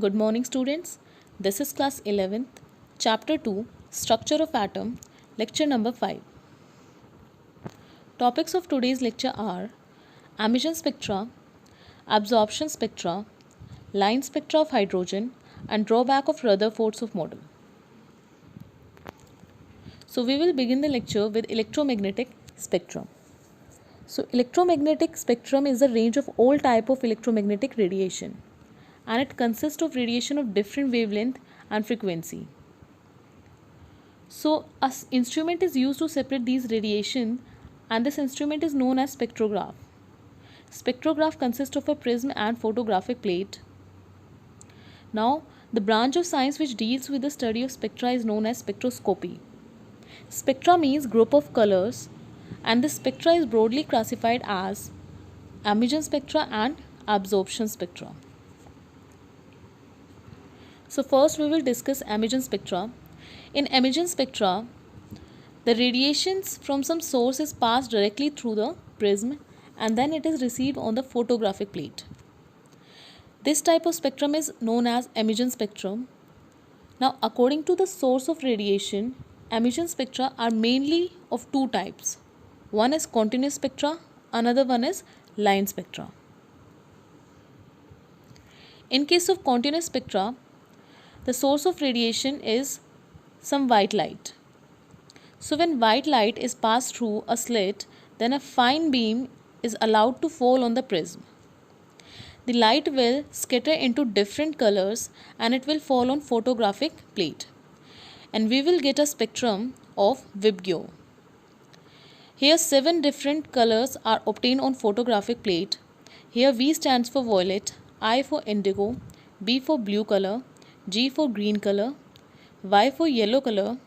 Good morning, students. This is class 11th, chapter 2, Structure of Atom, lecture number 5. Topics of today's lecture are emission spectra, absorption spectra, line spectra of hydrogen, and drawback of Rutherford's model. So we will begin the lecture with electromagnetic spectrum. So electromagnetic spectrum is a range of all type of electromagnetic radiation, and it consists of radiation of different wavelength and frequency. So an instrument is used to separate these radiation, and this instrument is known as spectrograph. Spectrograph consists of a prism and photographic plate. Now, the branch of science which deals with the study of spectra is known as spectroscopy. Spectra means group of colors, and this spectra is broadly classified as emission spectra and absorption spectra. So first we will discuss emission spectra. In emission spectra, the radiations from some source is passed directly through the prism and then it is received on the photographic plate. This type of spectrum is known as emission spectrum. Now, according to the source of radiation, emission spectra are mainly of two types. One is continuous spectra, another one is line spectra. In case of continuous spectra, the source of radiation is some white light. So when white light is passed through a slit, then a fine beam is allowed to fall on the prism. The light will scatter into different colors and it will fall on photographic plate. And we will get a spectrum of VIBGYOR. Here 7 different colors are obtained on photographic plate. Here V stands for violet, I for indigo, B for blue color, G for green color, Y for yellow color,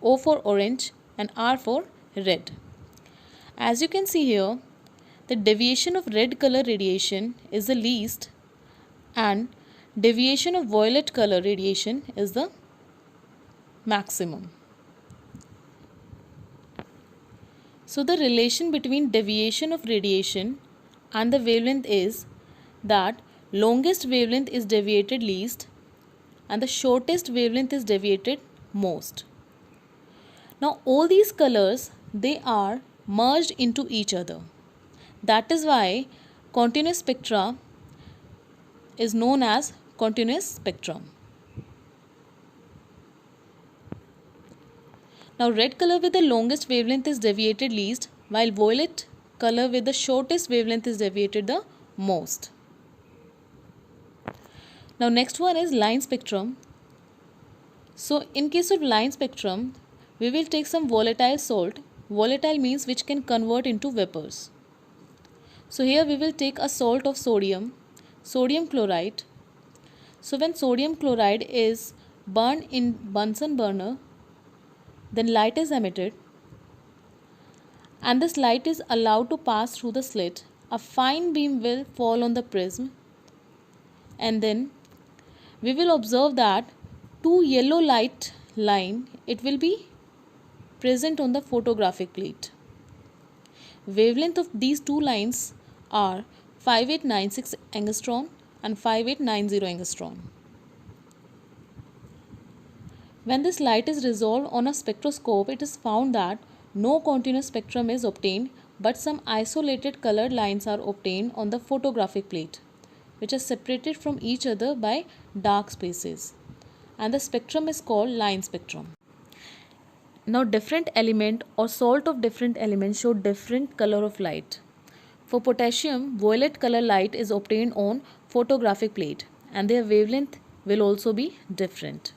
O for orange, and R for red. As you can see here, the deviation of red color radiation is the least and deviation of violet color radiation is the maximum. So the relation between deviation of radiation and the wavelength is that longest wavelength is deviated least and the shortest wavelength is deviated most. Now all these colors, they are merged into each other. That is why continuous spectra is known as continuous spectrum. Now red color with the longest wavelength is deviated least, while violet color with the shortest wavelength is deviated the most. Now next one is line spectrum. So in case of line spectrum, we will take some volatile salt. Volatile means which can convert into vapors. So here we will take a salt of sodium chloride. So when sodium chloride is burned in Bunsen burner, then light is emitted and this light is allowed to pass through the slit. A fine beam will fall on the prism and then we will observe that two yellow light line, it will be present on the photographic plate. Wavelength of these two lines are 5896 angstrom and 5890 angstrom. When this light is resolved on a spectroscope, it is found that no continuous spectrum is obtained, but some isolated colored lines are obtained on the photographic plate, which are separated from each other by dark spaces. And the spectrum is called line spectrum. Now different element or salt of different elements show different color of light. For potassium, violet color light is obtained on photographic plate and their wavelength will also be different.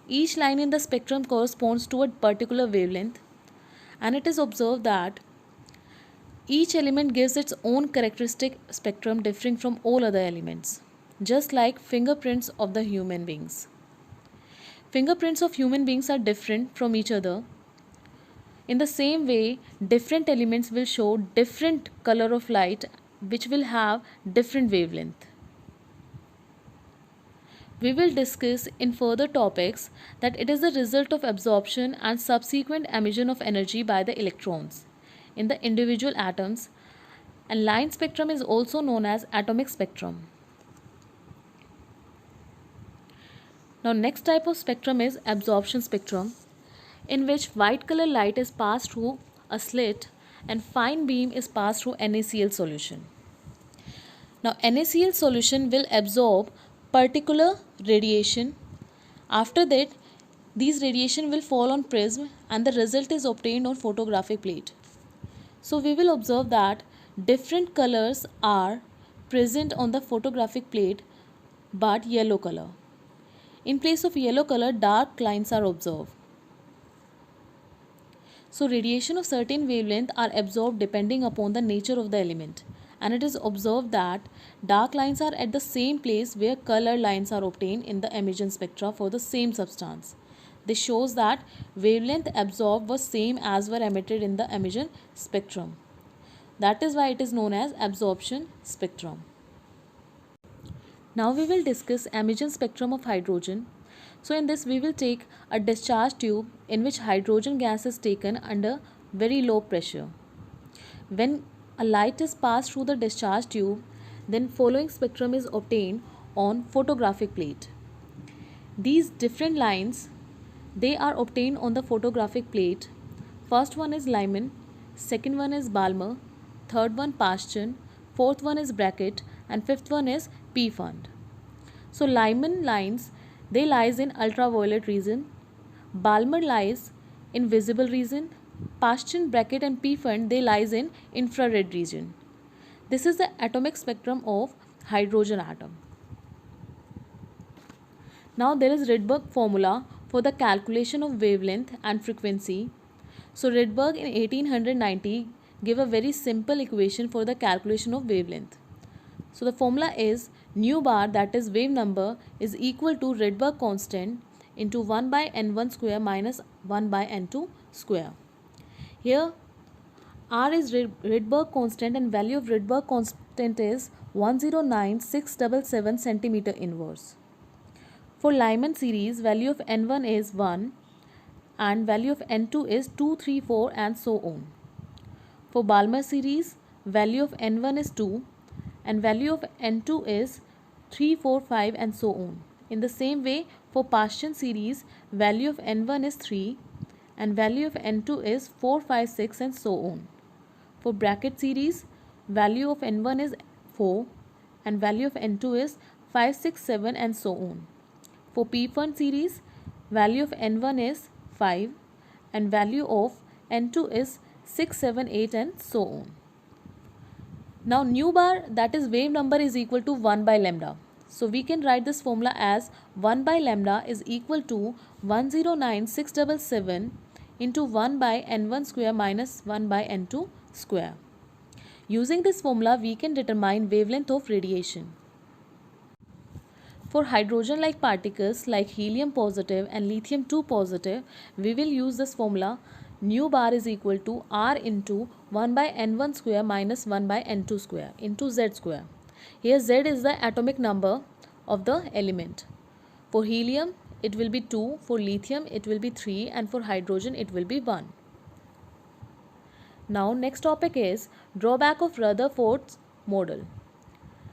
Each line in the spectrum corresponds to a particular wavelength and it is observed that each element gives its own characteristic spectrum differing from all other elements, just like fingerprints of the human beings. Fingerprints of human beings are different from each other. In the same way, different elements will show different color of light which will have different wavelength. We will discuss in further topics that it is the result of absorption and subsequent emission of energy by the electrons in the individual atoms, and line spectrum is also known as atomic spectrum. Now next type of spectrum is absorption spectrum, in which white color light is passed through a slit and fine beam is passed through NaCl solution. Now NaCl solution will absorb particular radiation. After that, these radiation will fall on prism and the result is obtained on photographic plate. So we will observe that different colors are present on the photographic plate but yellow color. In place of yellow color, dark lines are observed. So radiation of certain wavelength are absorbed depending upon the nature of the element, and it is observed that dark lines are at the same place where color lines are obtained in the emission spectra for the same substance. This shows that wavelength absorbed was same as were emitted in the emission spectrum. That is why it is known as absorption spectrum. Now we will discuss emission spectrum of hydrogen. So in this we will take a discharge tube in which hydrogen gas is taken under very low pressure. When a light is passed through the discharge tube, then following spectrum is obtained on photographic plate. These different lines, they are obtained on the photographic plate. First one is Lyman, second one is Balmer, third one Paschen, fourth one is Brackett, and fifth one is Pfund. So Lyman lines, they lies in ultraviolet region, Balmer lies in visible region, Paschen, Brackett and Pfund, they lies in infrared region. This is the atomic spectrum of hydrogen atom. Now there is Rydberg formula for the calculation of wavelength and frequency. So Rydberg in 1890 gave a very simple equation for the calculation of wavelength. So the formula is nu bar, that is wave number, is equal to Rydberg constant into 1 by n1 square minus 1 by n2 square. Here R is Rydberg constant and value of Rydberg constant is 109677 centimeter inverse. For Lyman series, value of n1 is 1 and value of n2 is 2, 3, 4 and so on. For Balmer series, value of n1 is 2 and value of n2 is 3, 4, 5 and so on. In the same way, for Paschen series, value of n1 is 3 and value of n2 is 4, 5, 6 and so on. For Brackett series, value of n1 is 4 and value of n2 is 5, 6, 7 and so on. For Pfund series, value of n1 is 5 and value of n2 is 6, 7, 8 and so on. Now nu bar, that is wave number, is equal to 1 by lambda. So we can write this formula as 1 by lambda is equal to 109677 into 1 by n1 square minus 1 by n2 square. Using this formula, we can determine wavelength of radiation. For hydrogen-like particles like helium positive and lithium 2 positive, we will use this formula nu bar is equal to R into 1 by n1 square minus 1 by n2 square into Z square. Here Z is the atomic number of the element. For helium, it will be 2, for lithium, it will be 3 and for hydrogen, it will be 1. Now next topic is drawback of Rutherford's model.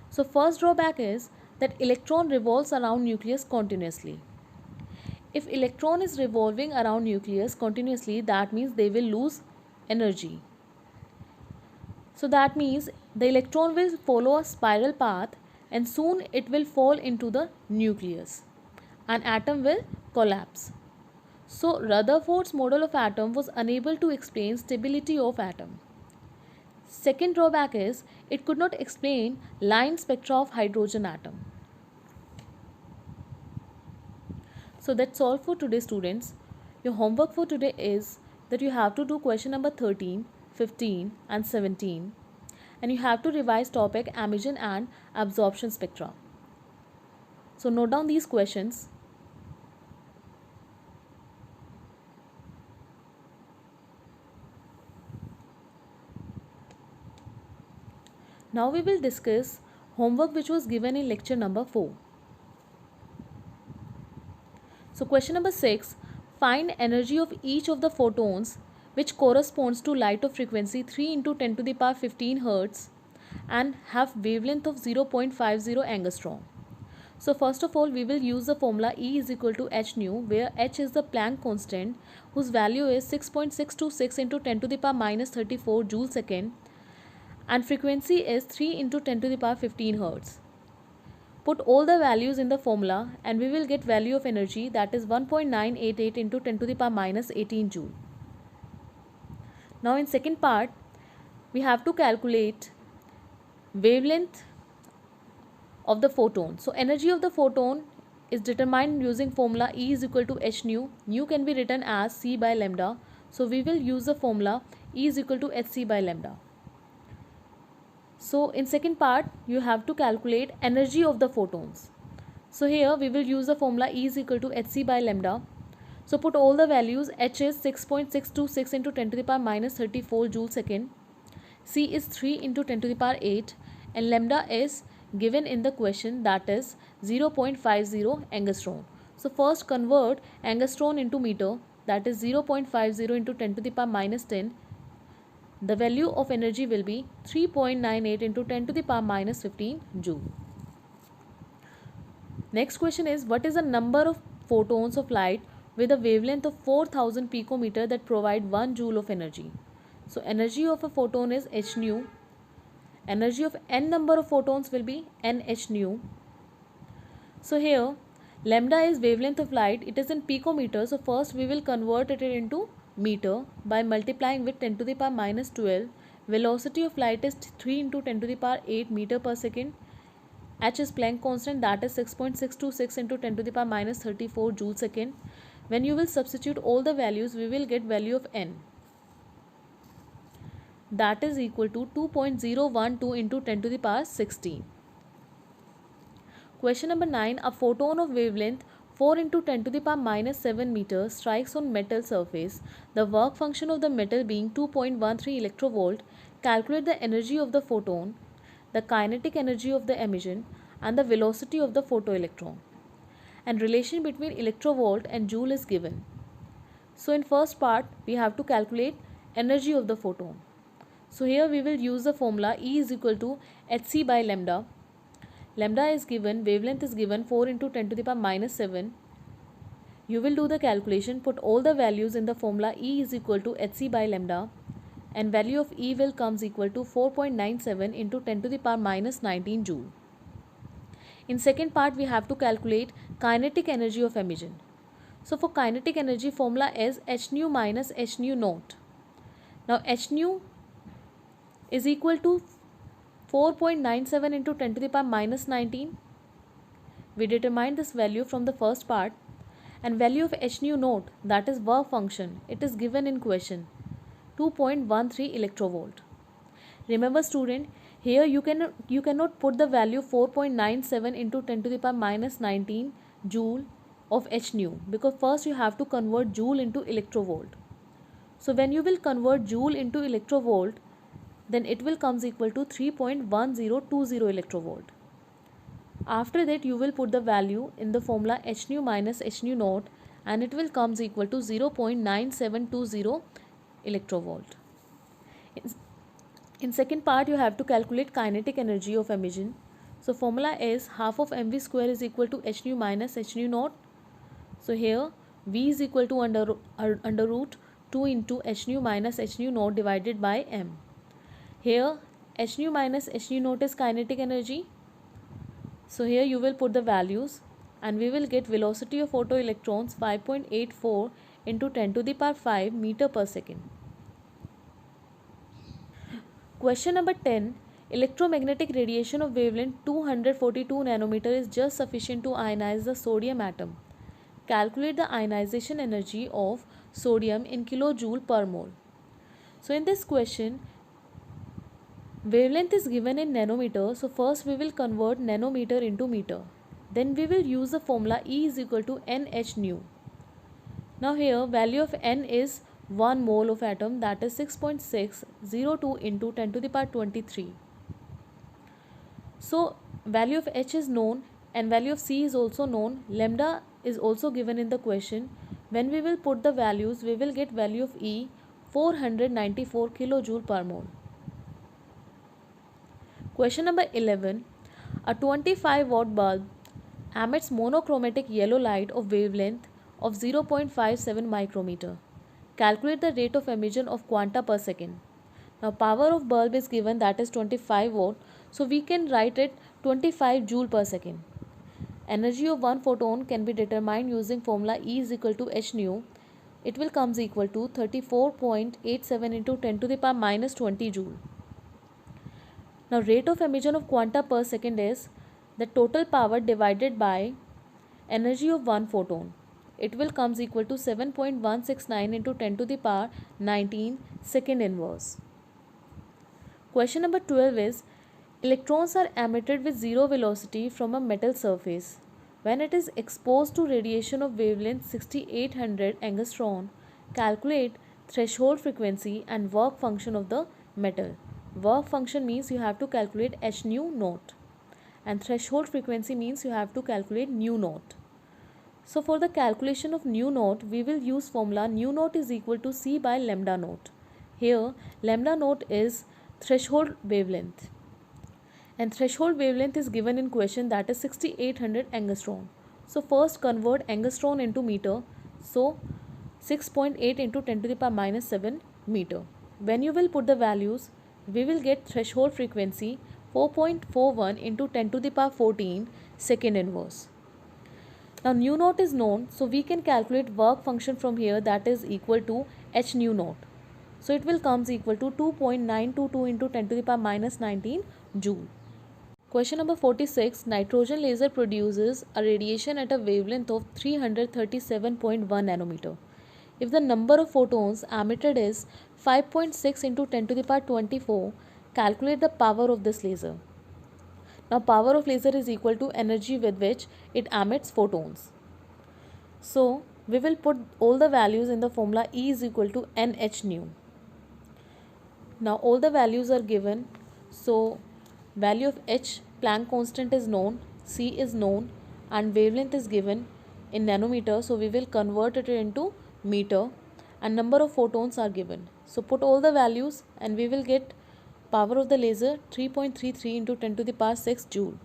So first drawback is that electron revolves around nucleus continuously. If electron is revolving around nucleus continuously, that means they will lose energy. So that means the electron will follow a spiral path and soon it will fall into the nucleus. An atom will collapse. So Rutherford's model of atom was unable to explain stability of atom. Second drawback is it could not explain line spectra of hydrogen atom. So that's all for today, students. Your homework for today is that you have to do question number 13, 15 and 17 and you have to revise topic emission and absorption spectra. So note down these questions. Now we will discuss homework which was given in lecture number 4. So question number 6, find energy of each of the photons which corresponds to light of frequency 3 into 10 to the power 15 Hz and have wavelength of 0.50 angstrom. So first of all, we will use the formula E is equal to h nu, where h is the Planck constant, whose value is 6.626 into 10 to the power minus 34 joule second, and frequency is 3 into 10 to the power 15 hertz. Put all the values in the formula and we will get value of energy, that is 1.988 into 10 to the power minus 18 joule. Now in second part, we have to calculate wavelength of the photon. So energy of the photon is determined using formula E is equal to h nu. Nu can be written as c by lambda. So we will use the formula E is equal to hc by lambda. So in second part, you have to calculate energy of the photons. So here we will use the formula E is equal to hc by lambda. So put all the values. H is 6.626 into 10 to the power minus 34 joule second. C is 3 into 10 to the power 8, and lambda is given in the question, that is 0.50 angstrom. So first convert angstrom into meter, that is 0.50 into 10 to the power minus 10. The value of energy will be 3.98 into 10 to the power minus 15 joule. Next question is, what is the number of photons of light with a wavelength of 4000 picometer that provide 1 joule of energy? So energy of a photon is h nu. Energy of n number of photons will be n h nu. So here lambda is wavelength of light, it is in picometer. So first we will convert it into meter by multiplying with 10 to the power minus 12. Velocity of light is 3 into 10 to the power 8 meter per second. H is Planck constant, that is 6.626 into 10 to the power minus 34 joule second. When you will substitute all the values, we will get value of n, that is equal to 2.012 into 10 to the power 16. Question number 9. A photon of wavelength 4 into 10 to the power minus 7 meters strikes on metal surface. The work function of the metal being 2.13 electrovolt. Calculate the energy of the photon, the kinetic energy of the emission, and the velocity of the photoelectron. And relation between electrovolt and joule is given. So in first part, we have to calculate energy of the photon. So here we will use the formula E is equal to hc by lambda. Lambda is given, wavelength is given 4 into 10 to the power minus 7. You will do the calculation, put all the values in the formula E is equal to hc by lambda, and value of E will comes equal to 4.97 into 10 to the power minus 19 joule. In second part, we have to calculate kinetic energy of emission. So for kinetic energy, formula is h nu minus h nu naught. Now h nu is equal to 4.97 into 10 to the power minus 19. We determined this value from the first part, and value of h nu naught, that is work function, it is given in question, 2.13 electrovolt. Remember student, here you cannot put the value 4.97 into 10 to the power minus 19 joule of h nu, because first you have to convert joule into electrovolt. So when you will convert joule into electrovolt, then it will comes equal to 3.1020 electrovolt. After that, you will put the value in the formula h nu minus h nu naught, and it will comes equal to 0.9720 electrovolt. In second part, you have to calculate kinetic energy of emission. So formula is half of mv square is equal to h nu minus h nu naught. So here v is equal to under root 2 into h nu minus h nu naught divided by m. Here h nu minus h nu naught is kinetic energy. So here you will put the values, and we will get velocity of photoelectrons 5.84 into 10 to the power 5 meter per second. Question number 10. Electromagnetic radiation of wavelength 242 nanometer is just sufficient to ionize the sodium atom. Calculate the ionization energy of sodium in kilojoule per mole. So in this question, wavelength is given in nanometer. So first we will convert nanometer into meter. Then we will use the formula E is equal to NH nu. Now here value of N is 1 mole of atom, that is 6.602 into 10 to the power 23. So value of H is known and value of C is also known. Lambda is also given in the question. When we will put the values, we will get value of E 494 kilojoule per mole. Question number 11. A 25 watt bulb emits monochromatic yellow light of wavelength of 0.57 micrometer. Calculate the rate of emission of quanta per second. Now power of bulb is given, that is 25 volt, so we can write it 25 joule per second. Energy of one photon can be determined using formula E is equal to h nu. It will comes equal to 34.87 into 10 to the power minus 20 joule. Now rate of emission of quanta per second is the total power divided by energy of one photon. It will comes equal to 7.169 into 10 to the power 19 second inverse. Question number 12 is, electrons are emitted with zero velocity from a metal surface. When it is exposed to radiation of wavelength 6800 angstrom, calculate threshold frequency and work function of the metal. Work function means you have to calculate h nu naught, and threshold frequency means you have to calculate nu naught. So for the calculation of nu naught, we will use formula nu naught is equal to C by lambda naught. Here lambda naught is threshold wavelength, and threshold wavelength is given in question, that is 6800 angstrom. So first convert angstrom into meter, so 6.8 into 10 to the power minus 7 meter. When you will put the values, we will get threshold frequency 4.41 into 10 to the power 14 second inverse. Now nu naught is known, so we can calculate work function from here, that is equal to h nu naught. So it will comes equal to 2.922 into 10 to the power minus 19 joule. Question number 46. Nitrogen laser produces a radiation at a wavelength of 337.1 nanometer. If the number of photons emitted is 5.6 into 10 to the power 24, calculate the power of this laser. Now power of laser is equal to energy with which it emits photons. So we will put all the values in the formula E is equal to nh nu. Now all the values are given. So value of h, Planck constant is known, C is known, and wavelength is given in nanometer, so we will convert it into meter, and number of photons are given. So put all the values and we will get power of the laser 3.33 into 10 to the power 6 joule.